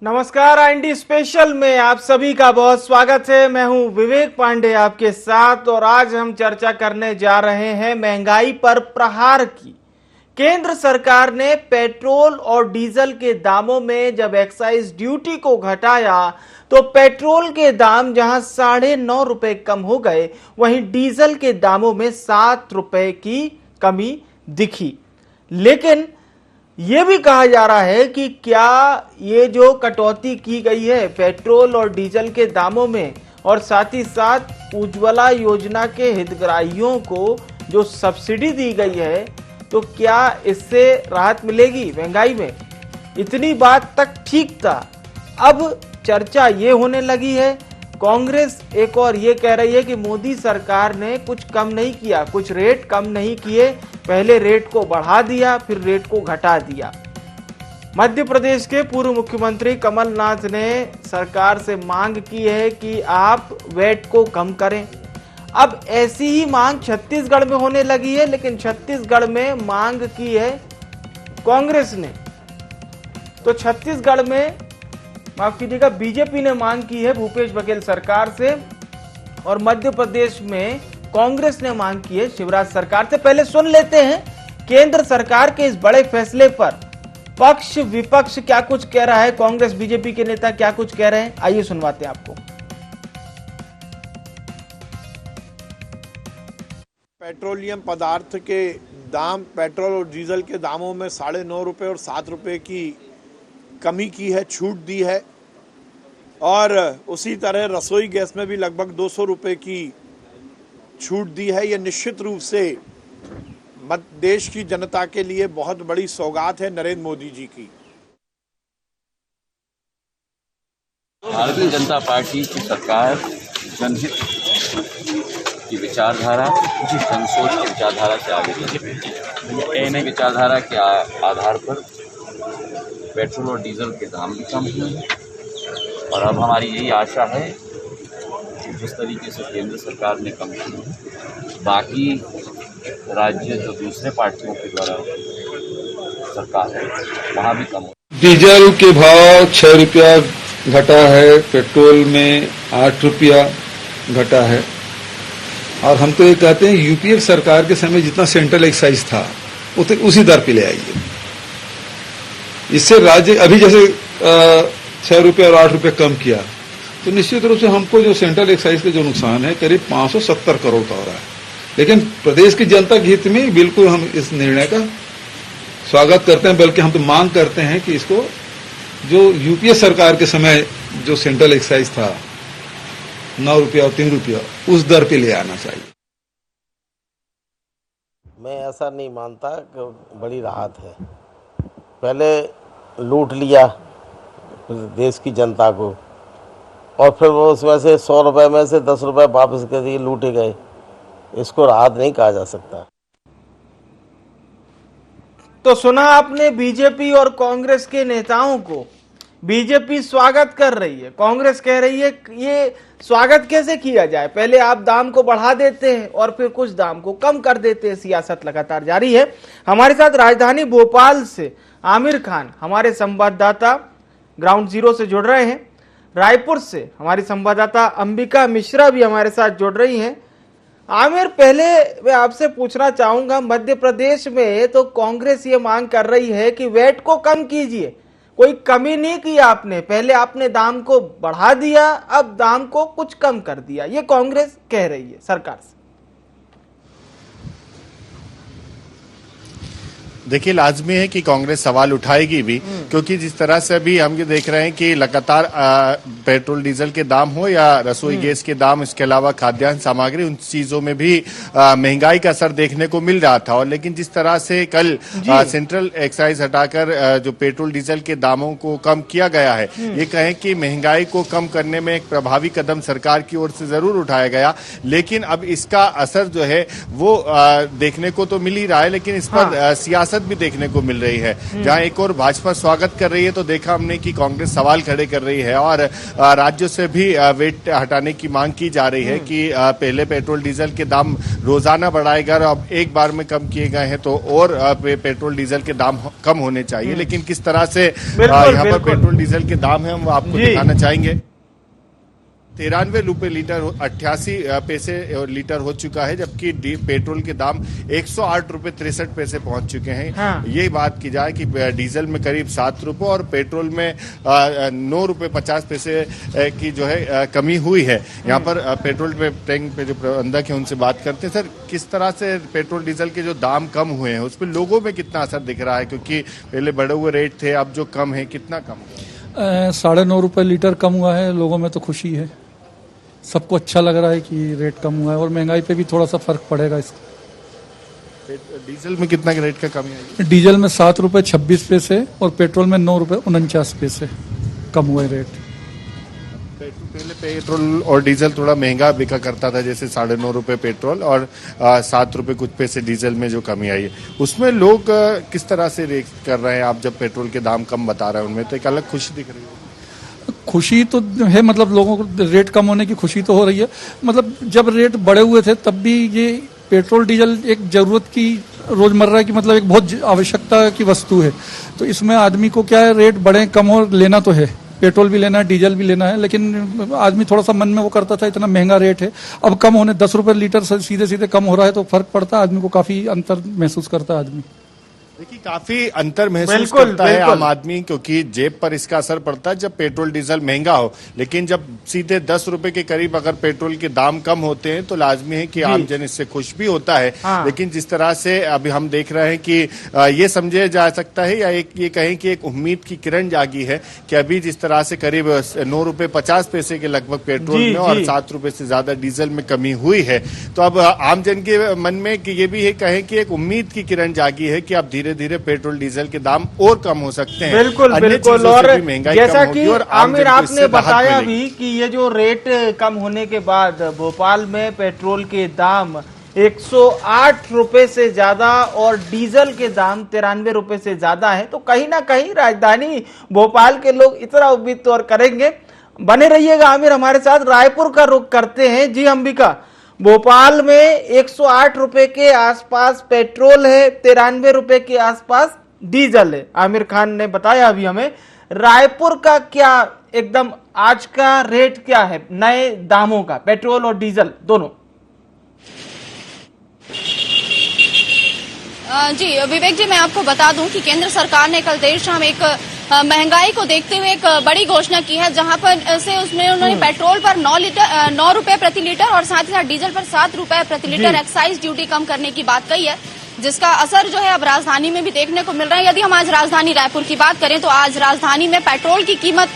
नमस्कार, IND special में आप सभी का बहुत स्वागत है। मैं हूं विवेक पांडे आपके साथ और आज हम चर्चा करने जा रहे हैं महंगाई पर प्रहार की। केंद्र सरकार ने पेट्रोल और डीजल के दामों में जब एक्साइज ड्यूटी को घटाया तो पेट्रोल के दाम जहां 9.5 रुपए कम हो गए, वहीं डीजल के दामों में 7 रुपए की कमी दिखी। लेकिन यह भी कहा जा रहा है कि क्या ये जो कटौती की गई है पेट्रोल और डीजल के दामों में और साथ ही साथ उज्ज्वला योजना के हितग्राहियों को जो सब्सिडी दी गई है, तो क्या इससे राहत मिलेगी महंगाई में? इतनी बात तक ठीक था। अब चर्चा ये होने लगी है, कांग्रेस एक और ये कह रही है कि मोदी सरकार ने कुछ कम नहीं किया, कुछ रेट कम नहीं किए, पहले रेट को बढ़ा दिया फिर रेट को घटा दिया। मध्य प्रदेश के पूर्व मुख्यमंत्री कमलनाथ ने सरकार से मांग की है कि आप वैट को कम करें। अब ऐसी ही मांग छत्तीसगढ़ में होने लगी है, लेकिन छत्तीसगढ़ में मांग की है कांग्रेस ने, तो छत्तीसगढ़ में माफ कीजिएगा बीजेपी ने मांग की है भूपेश बघेल सरकार से, और मध्य प्रदेश में कांग्रेस ने मांग की है शिवराज सरकार से। पहले सुन लेते हैं केंद्र सरकार के इस बड़े फैसले पर पक्ष विपक्ष क्या कुछ कह रहा है, कांग्रेस बीजेपी के नेता क्या कुछ कह रहे हैं, आइए सुनवाते हैं आपको। पेट्रोलियम पदार्थ के दाम, पेट्रोल और डीजल के दामों में 9.5 रुपए और 7 रुपए की कमी की है, छूट दी है। और उसी तरह रसोई गैस में भी लगभग 200 रुपए की छूट दी है। यह निश्चित रूप से देश की जनता के लिए बहुत बड़ी सौगात है नरेंद्र मोदी जी की। भारतीय जनता पार्टी की सरकार जनहित की विचारधारा, जनसोच की विचारधारा से आगे बढ़ रही है। विचारधारा के आधार पर पेट्रोल और डीजल के दाम भी कम हुए हैं और अब हमारी यही आशा है कि जिस तरीके से केंद्र सरकार ने कम किए हैं, बाकी राज्य जो दूसरे पार्टियों के द्वारा सरकार है वहाँ भी कम हो। डीजल के भाव 6 रुपया घटा है, पेट्रोल में 8 रुपया घटा है। और हम तो ये कहते हैं यूपीए सरकार के समय जितना सेंट्रल एक्साइज था उसी दर पे ले आइए। इससे राज्य अभी जैसे 6 रुपये और 8 रुपये कम किया तो निश्चित रूप से हमको जो सेंट्रल एक्साइज का जो नुकसान है करीब 570 करोड़ का हो रहा है। लेकिन प्रदेश की जनता के हित में बिल्कुल हम इस निर्णय का स्वागत करते हैं, बल्कि हम तो मांग करते हैं कि इसको जो यूपीए सरकार के समय जो सेंट्रल एक्साइज था 9 रुपया और 3 रुपया उस दर पे ले आना चाहिए। मैं ऐसा नहीं मानता कि बड़ी राहत है। पहले लूट लिया देश की जनता को और फिर वो उसमें से 100 रुपए में से 10 रुपए वापस कर दिए, लूटे गए। इसको राहत नहीं कहा जा सकता। तो सुना आपने बीजेपी और कांग्रेस के नेताओं को। बीजेपी स्वागत कर रही है, कांग्रेस कह रही है ये स्वागत कैसे किया जाए, पहले आप दाम को बढ़ा देते हैं और फिर कुछ दाम को कम कर देते हैं। सियासत लगातार जारी है। हमारे साथ राजधानी भोपाल से आमिर खान हमारे संवाददाता ग्राउंड जीरो से जुड़ रहे हैं। रायपुर से हमारी संवाददाता अंबिका मिश्रा भी हमारे साथ जुड़ रही हैं। आमिर, पहले मैं आपसे पूछना चाहूंगा, मध्य प्रदेश में तो कांग्रेस ये मांग कर रही है कि वैट को कम कीजिए, कोई कमी नहीं की आपने, पहले आपने दाम को बढ़ा दिया, अब दाम को कुछ कम कर दिया, ये कांग्रेस कह रही है सरकार से। देखिए, लाजमी है कि कांग्रेस सवाल उठाएगी भी, क्योंकि जिस तरह से अभी हम ये देख रहे हैं कि लगातार पेट्रोल डीजल के दाम हो या रसोई गैस के दाम, इसके अलावा खाद्यान्न सामग्री, उन चीजों में भी महंगाई का असर देखने को मिल रहा था। और लेकिन जिस तरह से कल सेंट्रल एक्साइज हटाकर जो पेट्रोल डीजल के दामों को कम किया गया है, ये कहें कि महंगाई को कम करने में एक प्रभावी कदम सरकार की ओर से जरूर उठाया गया। लेकिन अब इसका असर जो है वो देखने को तो मिल ही रहा है, लेकिन इस पर सियासत सियासत भी देखने को मिल रही है। जहां एक और भाजपा स्वागत कर रही है तो देखा हमने कि कांग्रेस सवाल खड़े कर रही है और राज्यों से भी वेट हटाने की मांग की जा रही है कि पहले पेट्रोल डीजल के दाम रोजाना बढ़ाए गए, अब एक बार में कम किए गए हैं तो और पेट्रोल डीजल के दाम कम होने चाहिए। लेकिन किस तरह से यहाँ पर पेट्रोल डीजल के दाम है हम आपको दिखाना चाहेंगे। 93 रुपए लीटर 88 पैसे लीटर हो चुका है, जबकि पेट्रोल के दाम 108 रुपए 63 पैसे पहुंच चुके हैं। हाँ। ये बात की जाए कि डीजल में करीब 7 रुपए और पेट्रोल में 9 रुपए 50 पैसे की जो है कमी हुई है। यहाँ पर पेट्रोल टैंक पे जो प्रबंधक है उनसे बात करते हैं। सर, किस तरह से पेट्रोल डीजल के जो दाम कम हुए हैं उस पर लोगों में कितना असर दिख रहा है, क्योंकि पहले बढ़े हुए रेट थे, अब जो कम है कितना कम हुआ? 9.5 रुपए लीटर कम हुआ है। लोगों में तो खुशी है, सबको अच्छा लग रहा है कि रेट कम हुआ है और महंगाई पे भी थोड़ा सा फर्क पड़ेगा इसका। डीजल में कितना रेट का कमी आई? डीजल में 7 रुपए 26 पैसे और पेट्रोल में 9 रुपए 49 पैसे कम हुए रेट। पहले पेट्रोल और डीजल थोड़ा महंगा बिका करता था, जैसे 9.5 रुपए पेट्रोल और 7 रुपए कुछ पैसे डीजल में जो कमी आई है उसमें लोग किस तरह से रिएक्ट कर रहे हैं? आप जब पेट्रोल के दाम कम बता रहे हैं उनमें तो एक अलग खुशी दिख रही है। खुशी तो है, मतलब लोगों को रेट कम होने की खुशी तो हो रही है। मतलब जब रेट बढ़े हुए थे तब भी ये पेट्रोल डीजल एक जरूरत की, रोजमर्रा की, मतलब एक बहुत आवश्यकता की वस्तु है। तो इसमें आदमी को क्या है, रेट बढ़े कम हो लेना तो है, पेट्रोल भी लेना है, डीजल भी लेना है, लेकिन आदमी थोड़ा सा मन में वो करता था इतना महंगा रेट है, अब कम होने 10 रुपए लीटर सीधे सीधे कम हो रहा है तो फर्क पड़ता है आदमी को, काफी अंतर महसूस करता है आदमी। देखिए, काफी अंतर महसूस करता है आम आदमी, क्योंकि जेब पर इसका असर पड़ता है जब पेट्रोल डीजल महंगा हो। लेकिन जब सीधे 10 रुपए के करीब अगर पेट्रोल के दाम कम होते हैं तो लाजमी है कि आमजन इससे खुश भी होता है। हाँ। लेकिन जिस तरह से अभी हम देख रहे हैं कि ये समझे जा सकता है या ये कहें कि एक उम्मीद की किरण जागी है कि अभी जिस तरह से करीब 9 रुपए 50 पैसे के लगभग पेट्रोल में और 7 रुपए से ज्यादा डीजल में कमी हुई है, तो अब आमजन के मन में कि ये भी है कहें कि एक उम्मीद की किरण जागी है कि अब धीरे धीरे पेट्रोल डीजल के दाम और कम हो सकते हैं। बिल्कुल बिल्कुल। और जैसा कि आमिर आपने बताया भी कि ये जो रेट कम होने के बाद भोपाल में पेट्रोल के दाम 108 रुपए से ज्यादा और डीजल के दाम 93 रुपए से ज्यादा है, तो कहीं ना कहीं राजधानी भोपाल के लोग इतना उम्मीद तो और करेंगे। बने रहिएगा आमिर हमारे साथ। रायपुर का रुख करते हैं। जी अंबिका, भोपाल में 108 रुपए के आसपास पेट्रोल है, 93 रुपए के आसपास डीजल है। आमिर खान ने बताया अभी हमें। रायपुर का क्या एकदम आज का रेट क्या है नए दामों का, पेट्रोल और डीजल दोनों? जी विवेक जी, मैं आपको बता दूं कि केंद्र सरकार ने कल देर शाम एक महंगाई को देखते हुए एक बड़ी घोषणा की है, जहां पर से उसमें उन्होंने पेट्रोल पर 9 रुपए प्रति लीटर और साथ ही साथ डीजल पर 7 रुपए प्रति लीटर एक्साइज ड्यूटी कम करने की बात कही है, जिसका असर जो है अब राजधानी में भी देखने को मिल रहा है। यदि हम आज राजधानी रायपुर की बात करें तो आज राजधानी में पेट्रोल की कीमत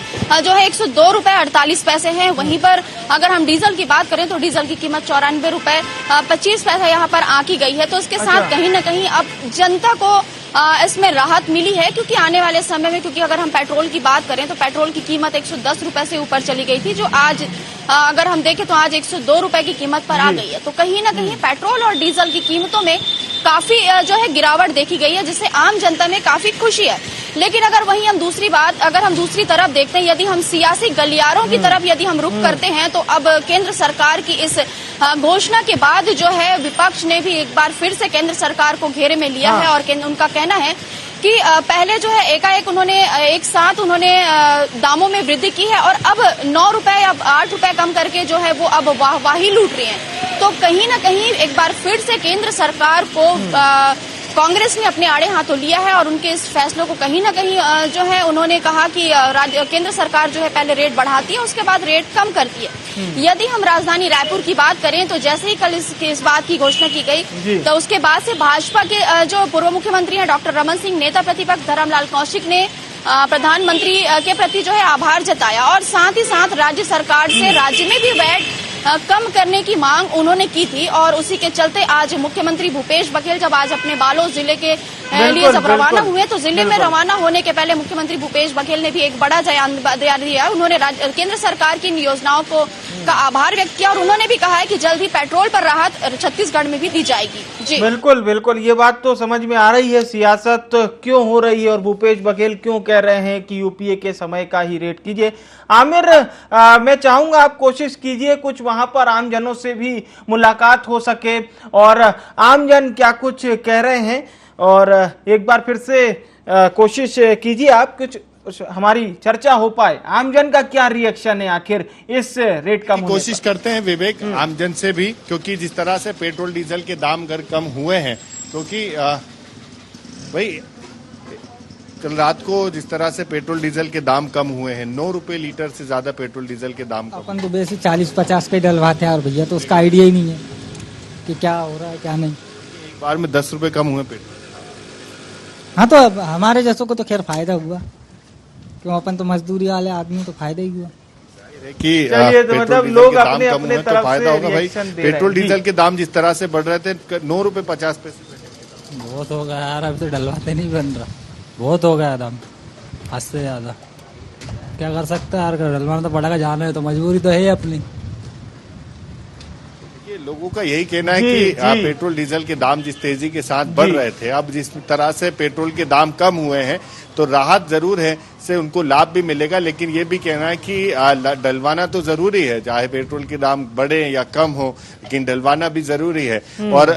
जो है 102 रुपए 48 पैसे है। वहीं पर अगर हम डीजल की बात करें तो डीजल की कीमत 94 रुपए 25 पैसे यहाँ पर आंकी गई है। तो इसके साथ कहीं न कहीं अब जनता को इसमें राहत मिली है, क्योंकि आने वाले समय में, क्योंकि अगर हम पेट्रोल की बात करें तो पेट्रोल की कीमत 110 रुपए से ऊपर चली गई थी, जो आज अगर हम देखें तो आज 102 रुपए की कीमत पर आ गई है। तो कहीं ना कहीं पेट्रोल और डीजल की कीमतों में काफी जो है गिरावट देखी गई है, जिससे आम जनता में काफी खुशी है। लेकिन अगर वहीं हम दूसरी तरफ देखते हैं, यदि हम सियासी गलियारों की तरफ यदि हम रुख करते हैं, तो अब केंद्र सरकार की इस घोषणा के बाद जो है विपक्ष ने भी एक बार फिर से केंद्र सरकार को घेरे में लिया है और उनका कहना है कि पहले जो है एकाएक एक साथ उन्होंने दामों में वृद्धि की है और अब 9 रुपए या 8 रुपए कम करके जो है वो अब वाहवाही लूट रही हैं। तो कहीं ना कहीं एक बार फिर से केंद्र सरकार को कांग्रेस ने अपने आड़े हाथों लिया है और उनके इस फैसलों को कहीं ना कहीं जो है उन्होंने कहा कि केंद्र सरकार जो है पहले रेट बढ़ाती है, उसके बाद रेट कम करती है। यदि हम राजधानी रायपुर की बात करें तो जैसे ही कल इस बात की घोषणा की गई तो उसके बाद से भाजपा के जो पूर्व मुख्यमंत्री हैं डॉक्टर रमन सिंह, नेता प्रतिपक्ष धर्मलाल कौशिक ने प्रधानमंत्री के प्रति जो है आभार जताया और साथ ही साथ राज्य सरकार से राज्य में भी वैट कम करने की मांग उन्होंने की थी। और उसी के चलते आज मुख्यमंत्री भूपेश बघेल जब आज अपने बालोद जिले के लिए जब रवाना हुए तो जिले में रवाना होने के पहले मुख्यमंत्री भूपेश बघेल ने भी एक बड़ा बयान दिया। उन्होंने केंद्र सरकार की इन योजनाओं को का आभार व्यक्त किया और उन्होंने भी कहा है कि जल्द ही पेट्रोल पर राहत छत्तीसगढ़ में भी दी जाएगी। जी बिल्कुल बिल्कुल, ये बात तो समझ में आ रही है, सियासत क्यों हो रही है और भूपेश बघेल क्यों कह रहे हैं कि यूपीए के समय का ही रेट कीजिए। आमिर, मैं चाहूंगा आप कोशिश कीजिए कुछ वहां पर आमजनों से भी मुलाकात हो सके और आमजन क्या कुछ कह रहे हैं, और एक बार फिर से कोशिश कीजिए आप कुछ हमारी चर्चा हो पाए, आमजन का क्या रिएक्शन है आखिर इस रेट का। कोशिश करते हैं विवेक आमजन से भी, क्योंकि जिस तरह से पेट्रोल डीजल के दाम अगर कम हुए हैं, क्योंकि भाई कल रात को जिस तरह से पेट्रोल डीजल के दाम कम हुए हैं, 9 रुपए लीटर से ज्यादा पेट्रोल डीजल के दाम कम। अपन तो बेसिक 40-50 पे डलवाते हैं और भैया तो उसका आइडिया ही नहीं है कि क्या हो रहा है क्या नहीं। एक बार में 10 रुपए कम हुए पेट्रोल। हाँ तो अब हमारे जैसों को तो खैर फायदा हुआ, क्यों अपन तो मजदूरी वाले आदमी तो फायदा ही हुआ कि चलिए, तो मतलब लोग अपने अपने तो तरफ फायदा से होगा भाई। रिएक्शन दे रहे हैं। पेट्रोल डीजल के दाम जिस तरह से बढ़ रहे थे, 9 रुपए 50 पैसे। बहुत हो गया यार, अब तो डलवाते नहीं बन रहा, बहुत हो गया दाम हद से ज्यादा। क्या कर सकते हैं यार, डलवाना तो पड़ेगा, जाना है तो मजबूरी तो है अपनी। लोगों का यही कहना है जी, कि जी। पेट्रोल डीजल के दाम जिस तेजी के साथ बढ़ रहे थे, अब जिस तरह से पेट्रोल के दाम कम हुए हैं तो राहत जरूर है, से उनको लाभ भी मिलेगा, लेकिन ये भी कहना है कि डलवाना तो जरूरी है, चाहे पेट्रोल के दाम बढ़े या कम हो, लेकिन डलवाना भी जरूरी है। और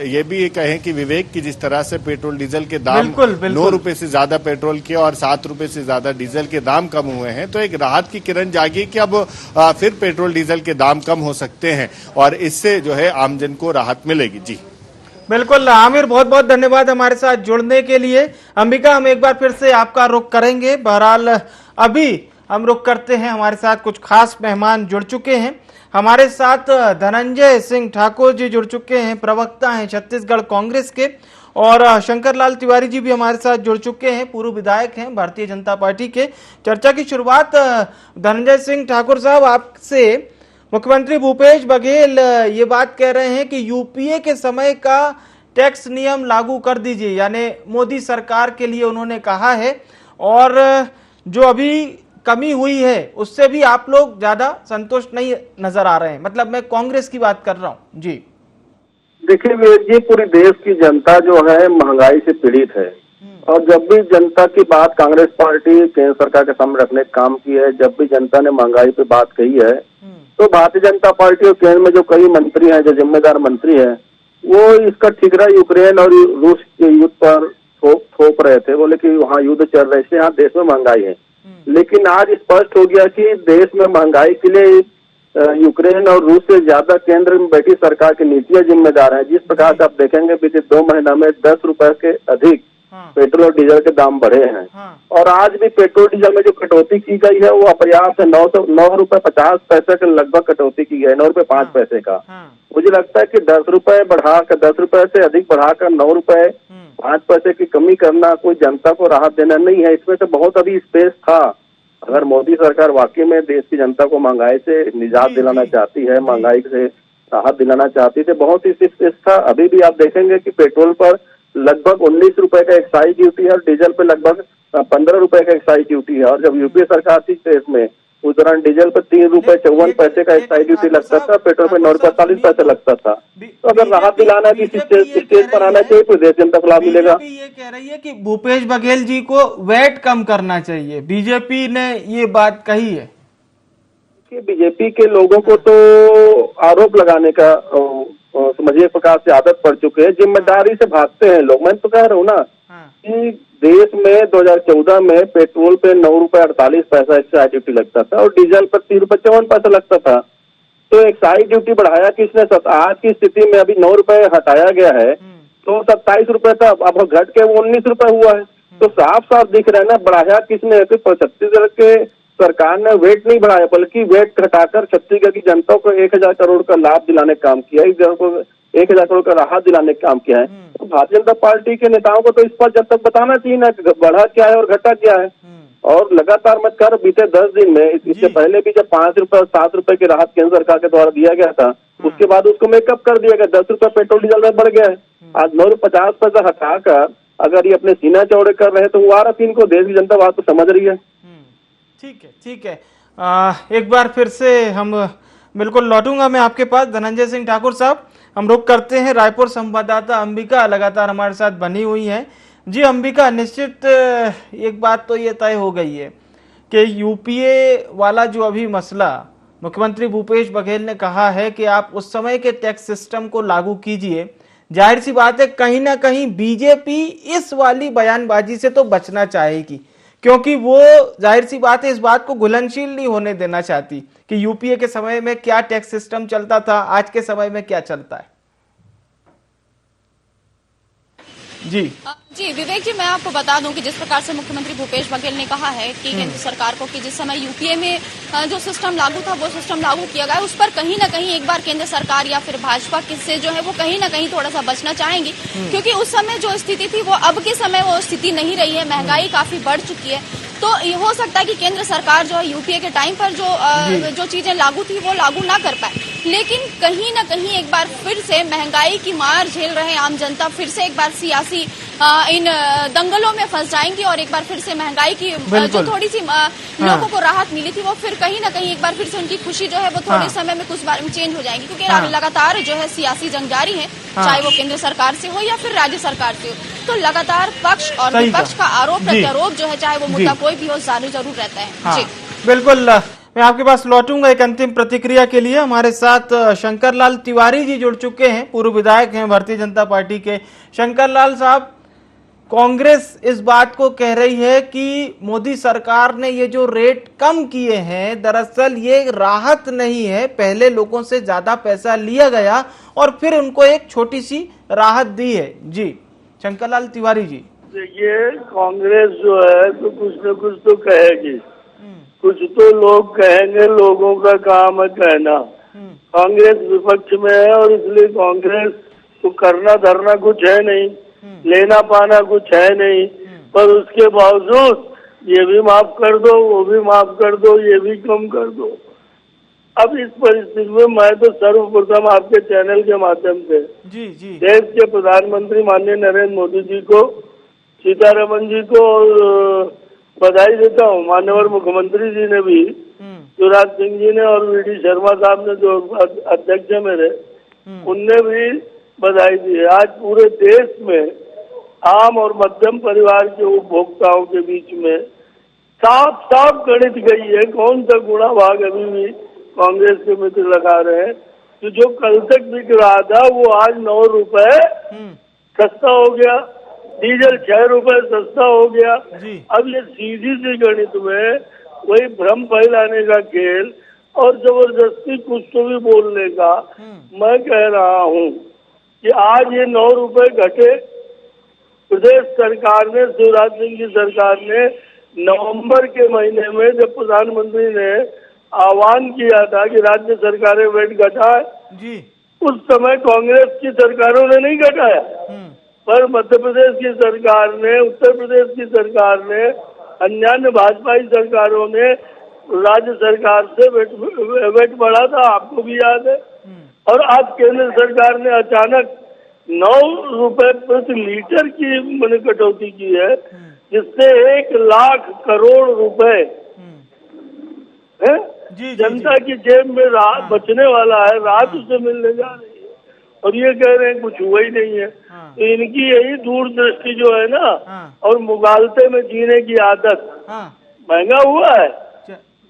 ये भी कहें कि विवेक की जिस तरह से पेट्रोल डीजल के दाम बिल्कुल, बिल्कुल। 9 रुपए से ज्यादा पेट्रोल के और 7 रुपए से ज्यादा डीजल के दाम कम हुए हैं, तो एक राहत की किरण जागी कि अब फिर पेट्रोल डीजल के दाम कम हो सकते हैं और इससे जो है आमजन को राहत मिलेगी। जी बिल्कुल आमिर, बहुत बहुत धन्यवाद हमारे साथ जुड़ने के लिए। अंबिका, हम एक बार फिर से आपका रुख करेंगे, बहरहाल अभी हम रुख करते हैं, हमारे साथ कुछ खास मेहमान जुड़ चुके हैं। हमारे साथ धनंजय सिंह ठाकुर जी जुड़ चुके हैं, प्रवक्ता हैं छत्तीसगढ़ कांग्रेस के, और शंकर लाल तिवारी जी भी हमारे साथ जुड़ चुके हैं, पूर्व विधायक हैं भारतीय जनता पार्टी के। चर्चा की शुरुआत धनंजय सिंह ठाकुर साहब आपसे। मुख्यमंत्री भूपेश बघेल ये बात कह रहे हैं कि यूपीए के समय का टैक्स नियम लागू कर दीजिए, यानी मोदी सरकार के लिए उन्होंने कहा है, और जो अभी कमी हुई है उससे भी आप लोग ज्यादा संतुष्ट नहीं नजर आ रहे हैं। मतलब मैं कांग्रेस की बात कर रहा हूं। जी देखिए विवेक जी, पूरी देश की जनता जो है महंगाई से पीड़ित है, और जब भी जनता की बात कांग्रेस पार्टी केंद्र सरकार के सामने रखने का काम की है, जब भी जनता ने महंगाई पे बात कही है, तो भारतीय जनता पार्टी और केंद्र में जो कई मंत्री हैं, जो जिम्मेदार मंत्री हैं, वो इसका ठिकरा यूक्रेन और रूस के युद्ध पर थोप रहे थे। बोले कि वहाँ युद्ध चल रहे हैं, यहाँ देश में महंगाई है। लेकिन आज स्पष्ट हो गया कि देश में महंगाई के लिए यूक्रेन और रूस से ज्यादा केंद्र में बैठी सरकार की नीतियां जिम्मेदार है। जिस प्रकार से आप देखेंगे पिछले 2 महीना में 10 रुपए के अधिक पेट्रोल और डीजल के दाम बढ़े हैं, और आज भी पेट्रोल डीजल में जो कटौती की गई है वो अपर्याप्त है। 9 रुपए 50 पैसे के लगभग कटौती की गई है, 9 रुपए 5 पैसे का। मुझे लगता है कि 10 रुपए बढ़ाकर 10 रुपए से अधिक बढ़ाकर 9 रुपए 5 पैसे की कमी करना कोई जनता को राहत देना नहीं है। इसमें तो बहुत अभी स्पेस था। अगर मोदी सरकार वाकई में देश की जनता को महंगाई से निजात दिलाना चाहती है, महंगाई से राहत दिलाना चाहती थी, बहुत ही स्पेस था। अभी भी आप देखेंगे कि पेट्रोल पर लगभग 19 रुपए का एक्साइज ड्यूटी है और डीजल पे लगभग 15 रुपए का एक्साइज ड्यूटी है। और जब यूपीए सरकार थी देश में, उस दौरान डीजल पर 3 रुपए 54 पैसे का एक्साइज ड्यूटी लगता था, पेट्रोल पे 9 रुपए 40 पैसे लगता था। तो अगर राहत दिलाना है तो स्टेज पर आना चाहिए, तो देश जनता को लाभ मिलेगा। ये कह रही है कि भूपेश बघेल जी को वैट कम करना चाहिए, बीजेपी ने ये बात कही है। कि बीजेपी के लोगों को तो आरोप लगाने का समझिए प्रकार से आदत पड़ चुके हैं, जिम्मेदारी से भागते हैं लोग। मैं तो कह रहा हूँ ना कि देश में 2014 में पेट्रोल पे 9 रुपए 48 पैसा एक्साइज ड्यूटी लगता था और डीजल पर 3 रुपए 54 पैसा लगता था। तो एक्साइज ड्यूटी बढ़ाया किसने? आज की स्थिति में अभी 9 रुपए हटाया गया है, तो 27 रुपए था, अब घट के वो 19 रुपए हुआ है। तो साफ साफ दिख रहा है ना, बढ़ाया किसने? छत्तीसगढ़ के सरकार ने वेट नहीं बढ़ाया, बल्कि वेट घटाकर छत्तीसगढ़ की जनता को 1000 करोड़ का लाभ दिलाने का काम किया है, 1000 करोड़ का राहत दिलाने का काम किया है। तो भारतीय जनता पार्टी के नेताओं को तो इस पर जब तक बताना चाहिए ना कि बढ़ा क्या है और घटा क्या है। और लगातार मत कर, बीते 10 दिन में, इससे पहले भी जब 5 रुपए और 7 रुपए की राहत केंद्र सरकार के द्वारा दिया गया था, उसके बाद उसको मेकअप कर दिया गया, 10 रुपए पेट्रोल डीजल में बढ़ गया है। आज 9 रुपए 50 पैसा हटाकर अगर ये अपने सीना चौड़े कर रहे हैं तो वो आ रहा, इनको देश की जनता बात तो समझ रही है। ठीक है। एक बार फिर से हम बिल्कुल लौटूंगा मैं आपके पास धनंजय सिंह ठाकुर साहब। हम रुक करते हैं रायपुर संवाददाता अंबिका लगातार हमारे साथ बनी हुई है। जी अंबिका, निश्चित एक बात तो ये तय हो गई है कि यूपीए वाला जो अभी मसला, मुख्यमंत्री भूपेश बघेल ने कहा है कि आप उस समय के टैक्स सिस्टम को लागू कीजिए। जाहिर सी बात है कहीं ना कहीं बीजेपी इस वाली बयानबाजी से तो बचना चाहेगी, क्योंकि वो जाहिर सी बात है इस बात को घुलनशील नहीं होने देना चाहती कि यूपीए के समय में क्या टैक्स सिस्टम चलता था, आज के समय में क्या चलता है। जी विवेक जी, मैं आपको बता दूं कि जिस प्रकार से मुख्यमंत्री भूपेश बघेल ने कहा है कि केंद्र सरकार को कि जिस समय यूपीए में जो सिस्टम लागू था वो सिस्टम लागू किया गया, उस पर कहीं ना कहीं एक बार केंद्र सरकार या फिर भाजपा किससे जो है वो कहीं ना कहीं थोड़ा सा बचना चाहेंगी, क्योंकि उस समय जो स्थिति थी वो अब के समय वो स्थिति नहीं रही है। महंगाई काफी बढ़ चुकी है, तो ये हो सकता है कि केंद्र सरकार जो है यूपीए के टाइम पर जो चीजें लागू थी वो लागू ना कर पाए, लेकिन कहीं ना कहीं एक बार फिर से महंगाई की मार झेल रहे आम जनता फिर से एक बार सियासी इन दंगलों में फंस जाएंगी और एक बार फिर से महंगाई की जो थोड़ी सी लोगों को राहत मिली थी वो फिर कहीं ना कहीं एक बार फिर से उनकी खुशी जो है वो थोड़े समय में कुछ बार में चेंज हो जाएंगी, क्योंकि लगातार जो है सियासी जंग जारी है, चाहे वो केंद्र सरकार से हो या फिर राज्य सरकार से हो, तो लगातार पक्ष और विपक्ष का आरोप प्रत्यारोप जो है चाहे वो मुद्दा कोई भी हो जरूर रहता है। जी बिल्कुल, मैं आपके पास लौटूंगा एक अंतिम प्रतिक्रिया के लिए। हमारे साथ शंकरलाल तिवारी जी जुड़ चुके हैं, पूर्व विधायक हैं भारतीय जनता पार्टी के। शंकरलाल साहब, कांग्रेस इस बात को कह रही है कि मोदी सरकार ने ये जो रेट कम किए हैं दरअसल ये राहत नहीं है, पहले लोगों से ज्यादा पैसा लिया गया और फिर उनको एक छोटी सी राहत दी है। जी शंकरलाल तिवारी जी। देखिए, कांग्रेस जो है तो कुछ न कुछ तो कहेगी, कुछ तो लोग कहेंगे, लोगों का काम है कहना। कांग्रेस विपक्ष में है और इसलिए कांग्रेस को करना धरना कुछ है नहीं, लेना पाना कुछ है नहीं, पर उसके बावजूद ये भी माफ कर दो, वो भी माफ कर दो, ये भी कम कर दो। अब इस परिस्थिति में मैं तो सर्वप्रथम आपके चैनल के माध्यम से देश के प्रधानमंत्री माननीय नरेंद्र मोदी जी को, सीतारमन जी को बधाई देता हूँ। माननीय मुख्यमंत्री जी ने भी, शिवराज सिंह जी ने और वीडी शर्मा साहब ने जो अध्यक्ष है मेरे, उनने भी बधाई दी है। आज पूरे देश में आम और मध्यम परिवार के उपभोक्ताओं के बीच में साफ साफ गणित गई है, कौन सा गुणा भाग अभी भी कांग्रेस के मित्र लगा रहे हैं। तो जो कल तक बिक रहा था वो आज 9 रुपए सस्ता हो गया, डीजल 6 रुपए सस्ता हो गया। अब ये सीधी सी गणित में वही भ्रम फैलाने का खेल और जबरदस्ती कुछ तो भी बोलने का। मैं कह रहा हूँ कि आज ये 9 रुपए घटे, प्रदेश सरकार ने, शिवराज सिंह की सरकार ने नवंबर के महीने में जब प्रधानमंत्री ने आह्वान किया था कि राज्य सरकारें वेट घटाए, उस समय कांग्रेस की सरकारों ने नहीं घटाया, पर मध्य प्रदेश की सरकार ने, उत्तर प्रदेश की सरकार ने, अन्य भाजपाई सरकारों ने राज्य सरकार से वेट बढ़ा था, आपको भी याद है। और आज केंद्र सरकार ने अचानक 9 रुपए प्रति लीटर की मैंने कटौती की है, जिससे 1 लाख करोड़ रुपए है जनता की जेब में बचने वाला है, राहत उसे मिलने जा रही है। और ये कह रहे हैं कुछ हुआ ही नहीं है। तो इनकी यही दूरदृष्टि जो है ना, और मुगालते में जीने की आदत, महंगा हुआ है,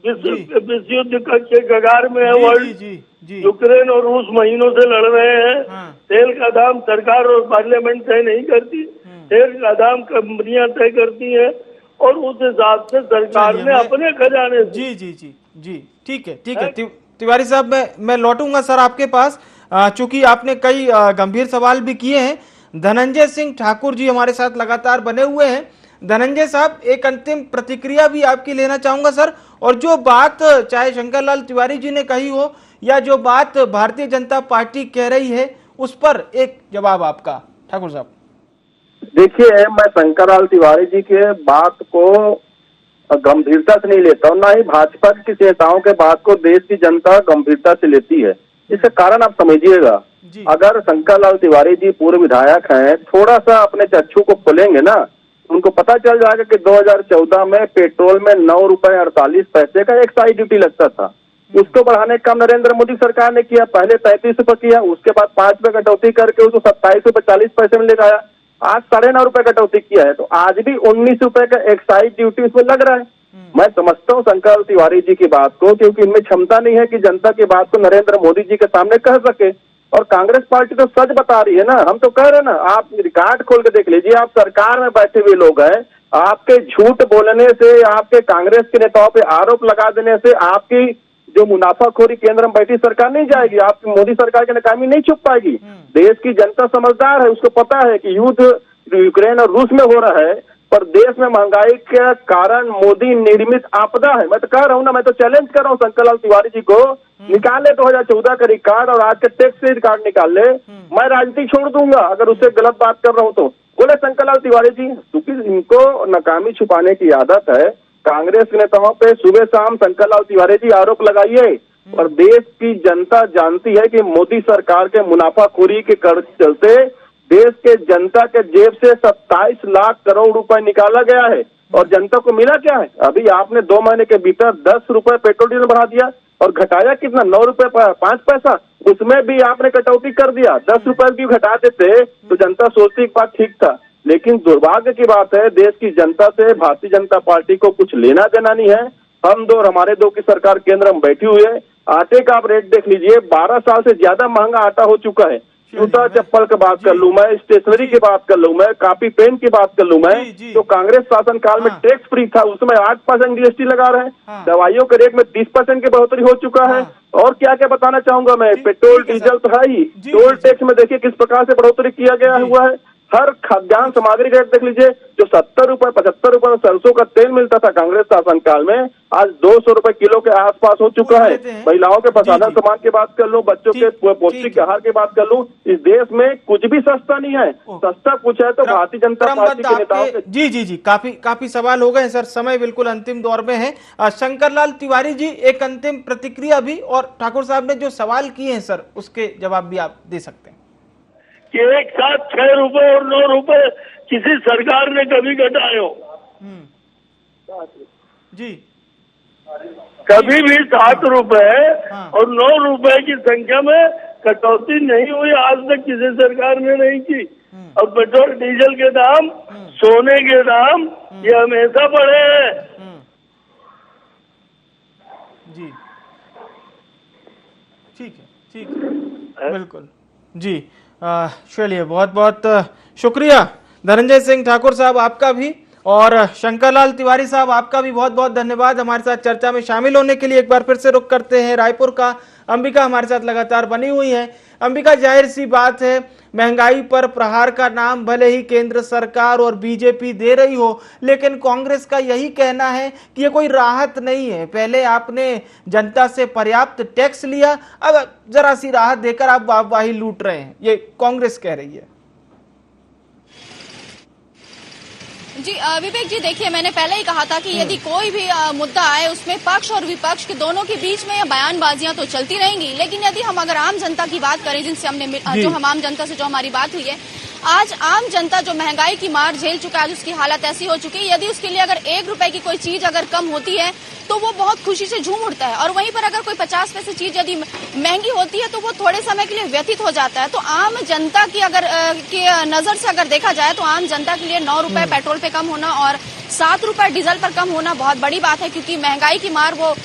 विश्व युद्ध के कगार में है वर्ल्ड, यूक्रेन और रूस महीनों से लड़ रहे हैं। तेल का दाम सरकार और पार्लियामेंट तय नहीं करती, तेल का दाम कंपनियां तय करती हैं और उस हिसाब से सरकार ने अपने खजाने जी ठीक है तिवारी साहब, मैं लौटूंगा सर आपके पास, चूंकि आपने कई गंभीर सवाल भी किए हैं। धनंजय सिंह ठाकुर जी हमारे साथ लगातार बने हुए हैं। धनंजय साहब, एक अंतिम प्रतिक्रिया भी आपकी लेना चाहूंगा सर, और जो बात चाहे शंकरलाल तिवारी जी ने कही हो या जो बात भारतीय जनता पार्टी कह रही है उस पर एक जवाब आपका। ठाकुर साहब देखिए, मैं शंकरलाल तिवारी जी के बात को गंभीरता से नहीं लेता हूँ, ना ही भाजपा के नेताओं के बात को देश की जनता गंभीरता से लेती है। इसका कारण आप समझिएगा, अगर शंकरलाल तिवारी जी पूर्व विधायक हैं, थोड़ा सा अपने चक्षु को खोलेंगे ना, उनको पता चल जाएगा कि 2014 में पेट्रोल में 9 रुपए 48 पैसे का एक्साइज ड्यूटी लगता था। उसको बढ़ाने का काम नरेंद्र मोदी सरकार ने किया। पहले 33 रुपए किया, उसके बाद 5 रुपए कटौती करके उसको 27 रुपए 40 पैसे में लेकर आया। आज 9.5 रुपए कटौती किया है, तो आज भी 19 रुपए का एक्साइज ड्यूटी उसमें लग रहा है। मैं समझता हूँ शंकर तिवारी जी की बात को, क्योंकि इनमें क्षमता नहीं है कि जनता की बात को नरेंद्र मोदी जी के सामने कह सके। और कांग्रेस पार्टी तो सच बता रही है ना, हम तो कह रहे हैं ना, आप रिकॉर्ड खोल के देख लीजिए। आप सरकार में बैठे हुए लोग हैं, आपके झूठ बोलने से, आपके कांग्रेस के नेताओं पे आरोप लगा देने से आपकी जो मुनाफाखोरी केंद्र में बैठी सरकार नहीं जाएगी, आपकी मोदी सरकार की नाकामी नहीं छुप पाएगी। देश की जनता समझदार है, उसको पता है कि युद्ध यूक्रेन और रूस में हो रहा है, पर देश में महंगाई के कारण मोदी निर्मित आपदा है। मैं तो कह रहा हूँ ना, मैं तो चैलेंज कर रहा हूँ शंकरलाल तिवारी जी को, निकाल ले 2014 का रिकॉर्ड और आज के टैक्स से रिकॉर्ड निकाल ले। मैं राजनीति छोड़ दूंगा अगर उससे गलत बात कर रहा हूँ तो। बोले शंकरलाल तिवारी जी, क्योंकि इनको नाकामी छुपाने की आदत है। कांग्रेस के नेताओं पे सुबह शाम शंकरलाल तिवारी जी आरोप लगाइए, और देश की जनता जानती है कि मोदी सरकार के मुनाफाखोरी के चलते देश के जनता के जेब से 27 लाख करोड़ रुपए निकाला गया है, और जनता को मिला क्या है? अभी आपने 2 महीने के भीतर 10 रुपए पेट्रोल डीजल बढ़ा दिया, और घटाया कितना? 9 रुपए 5 पैसा, उसमें भी आपने कटौती कर दिया। 10 रुपए भी घटा देते तो जनता सोचती बात ठीक था। लेकिन दुर्भाग्य की बात है, देश की जनता से भारतीय जनता पार्टी को कुछ लेना देना नहीं है। हम दो और हमारे दो की सरकार केंद्र में बैठी हुई है। आटे का आप रेट देख लीजिए, 12 साल से ज्यादा महंगा आटा हो चुका है। जूता चप्पल की बात कर लूं मैं, स्टेशनरी की बात कर लूं मैं, कॉपी पेन की बात कर लूं मैं, तो कांग्रेस शासन काल में टैक्स फ्री था, उसमें 8% जीएसटी लगा रहे हैं। दवाइयों के रेट में 30% की बढ़ोतरी हो चुका है। और क्या क्या बताना चाहूंगा मैं, पेट्रोल डीजल तो है ही, टोल टैक्स में देखिए किस प्रकार से बढ़ोतरी किया गया हुआ है। हर खाद्यान्न सामग्री रेट देख लीजिए, जो 70 रुपए 75 रुपए सरसों का तेल मिलता था कांग्रेस शासनकाल में, आज 200 रुपए किलो के आसपास हो चुका है। महिलाओं के प्रसाधन सामान की बात कर लूं, बच्चों के पौष्टिक आहार की बात कर लूं, इस देश में कुछ भी सस्ता नहीं है। सस्ता कुछ है तो भारतीय जनता पार्टी के नेताओं के। जी काफी सवाल हो गए सर, समय बिल्कुल अंतिम दौर में है। शंकरलाल तिवारी जी, एक अंतिम प्रतिक्रिया भी, और ठाकुर साहब ने जो सवाल किए हैं सर उसके जवाब भी आप दे सकते हैं। कि एक साथ 6 रुपए और 9 रुपए किसी सरकार ने कभी घटाए हो? जी, कभी भी 7 रुपए और 9 रुपए की संख्या में कटौती नहीं हुई, आज तक किसी सरकार ने नहीं की। और पेट्रोल डीजल के दाम, सोने के दाम, ये हमेशा बढ़े हैं। जी ठीक है बिल्कुल जी। चलिए, बहुत बहुत शुक्रिया धनंजय सिंह ठाकुर साहब आपका भी, और शंकरलाल तिवारी साहब आपका भी बहुत बहुत धन्यवाद हमारे साथ चर्चा में शामिल होने के लिए। एक बार फिर से रुख करते हैं रायपुर का। अंबिका हमारे साथ लगातार बनी हुई है। अंबिका, जाहिर सी बात है, महंगाई पर प्रहार का नाम भले ही केंद्र सरकार और बीजेपी दे रही हो, लेकिन कांग्रेस का यही कहना है कि ये कोई राहत नहीं है। पहले आपने जनता से पर्याप्त टैक्स लिया, अब जरा सी राहत देकर आप वाहवाही लूट रहे हैं, ये कांग्रेस कह रही है। जी विवेक जी, देखिए, मैंने पहले ही कहा था कि यदि कोई भी मुद्दा आए उसमें पक्ष और विपक्ष के दोनों के बीच में बयानबाजियां तो चलती रहेंगी, लेकिन यदि हम अगर आम जनता की बात करें, जिनसे हमने जो हम आम जनता से जो हमारी बात हुई है, आज आम जनता जो महंगाई की मार झेल चुका है, उसकी हालत ऐसी हो चुकी है, यदि उसके लिए अगर 1 रुपए की कोई चीज अगर कम होती है तो वो बहुत खुशी से झूम उठता है, और वहीं पर अगर कोई 50 पैसे चीज यदि महंगी होती है तो वो थोड़े समय के लिए व्यतीत हो जाता है। तो आम जनता की अगर की नजर से अगर देखा जाए तो आम जनता के लिए 9 रुपए पेट्रोल पे कम होना और 7 रुपए डीजल पर कम होना बहुत बड़ी बात है, क्योंकि महंगाई की मार वो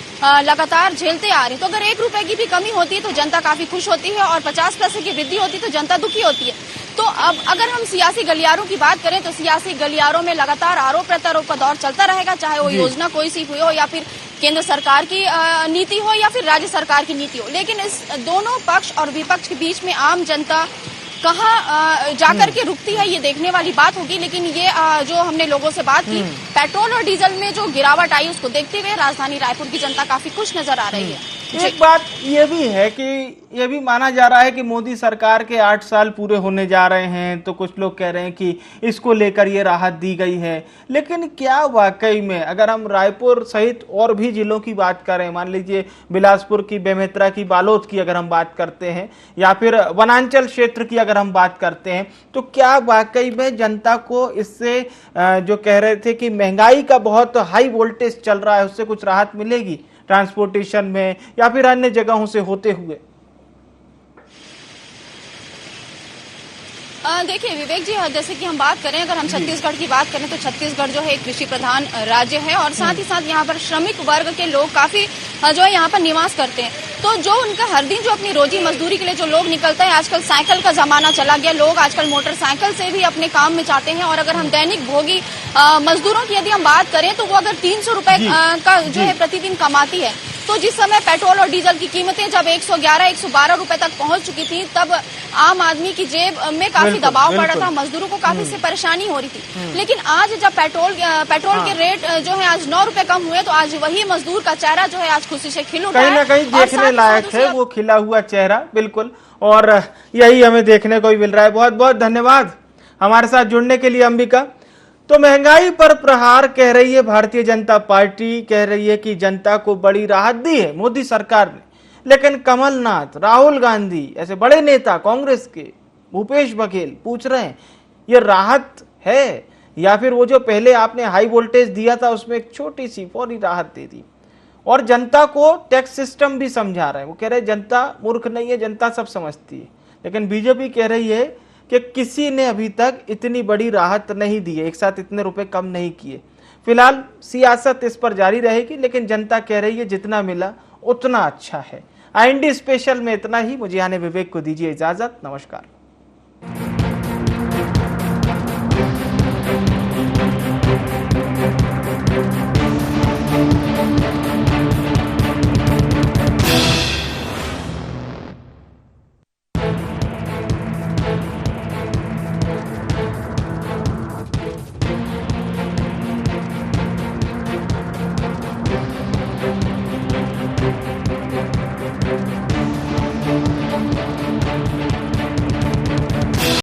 लगातार झेलते आ रहे हैं। तो अगर 1 रुपए की भी कमी होती है तो जनता काफी खुश होती है, और 50 पैसे की वृद्धि होती है तो जनता दुखी होती है। तो अब अगर हम सियासी गलियारों की बात करें तो सियासी गलियारों में लगातार आरोप प्रत्यारोप का दौर चलता रहेगा, चाहे वो योजना कोई सी हुई हो, या फिर केंद्र सरकार की नीति हो, या फिर राज्य सरकार की नीति हो। लेकिन इस दोनों पक्ष और विपक्ष के बीच में आम जनता कहाँ जाकर के रुकती है, ये देखने वाली बात होगी। लेकिन ये जो हमने लोगों से बात की, पेट्रोल और डीजल में जो गिरावट आई उसको देखते हुए राजधानी रायपुर की जनता काफी खुश नजर आ रही है। एक बात ये भी है कि ये भी माना जा रहा है कि मोदी सरकार के 8 साल पूरे होने जा रहे हैं, तो कुछ लोग कह रहे हैं कि इसको लेकर ये राहत दी गई है। लेकिन क्या वाकई में अगर हम रायपुर सहित और भी जिलों की बात करें, मान लीजिए बिलासपुर की, बेमेतरा की, बालोद की अगर हम बात करते हैं, या फिर वनांचल क्षेत्र की अगर हम बात करते हैं, तो क्या वाकई में जनता को इससे जो कह रहे थे कि महंगाई का बहुत हाई वोल्टेज चल रहा है, उससे कुछ राहत मिलेगी ट्रांसपोर्टेशन में या फिर अन्य जगहों से होते हुए? देखिए विवेक जी, जैसे कि हम बात करें, अगर हम छत्तीसगढ़ की बात करें तो छत्तीसगढ़ जो है एक कृषि प्रधान राज्य है और साथ ही साथ यहाँ पर श्रमिक वर्ग के लोग काफी जो है यहाँ पर निवास करते हैं। तो जो उनका हर दिन जो अपनी रोजी मजदूरी के लिए जो लोग निकलते हैं, आजकल साइकिल का जमाना चला गया, लोग आजकल मोटरसाइकिल से भी अपने काम में जाते हैं। और अगर हम दैनिक भोगी मजदूरों की यदि हम बात करें तो वो अगर 300 रुपए का जो है प्रतिदिन कमाती है, तो जिस समय पेट्रोल और डीजल की कीमतें जब 111-112 रुपए तक पहुंच चुकी थी, तब आम आदमी की जेब में काफी दबाव पड़ रहा था, मजदूरों को काफी से परेशानी हो रही थी। लेकिन आज जब पेट्रोल के रेट जो है आज 9 रुपए कम हुए, तो आज वही मजदूर का चेहरा जो है आज खुशी से खिल उठा है। कहीं ना कहीं देखने लायक है वो खिला हुआ चेहरा, बिल्कुल, और यही हमें देखने को भी मिल रहा है। बहुत बहुत धन्यवाद हमारे साथ जुड़ने के लिए अंबिका। तो महंगाई पर प्रहार कह रही है भारतीय जनता पार्टी, कह रही है कि जनता को बड़ी राहत दी है मोदी सरकार ने। लेकिन कमलनाथ, राहुल गांधी, ऐसे बड़े नेता कांग्रेस के, भूपेश बघेल पूछ रहे हैं ये राहत है या फिर वो जो पहले आपने हाई वोल्टेज दिया था उसमें एक छोटी सी फौरी राहत दे दी। और जनता को टैक्स सिस्टम भी समझा रहे हैं। वो कह रहे हैं जनता मूर्ख नहीं है, जनता सब समझती है। लेकिन बीजेपी कह रही है कि किसी ने अभी तक इतनी बड़ी राहत नहीं दी है, एक साथ इतने रुपए कम नहीं किए। फिलहाल सियासत इस पर जारी रहेगी, लेकिन जनता कह रही है जितना मिला उतना अच्छा है। IND स्पेशल में इतना ही। मुझे आने विवेक को दीजिए इजाजत। नमस्कार।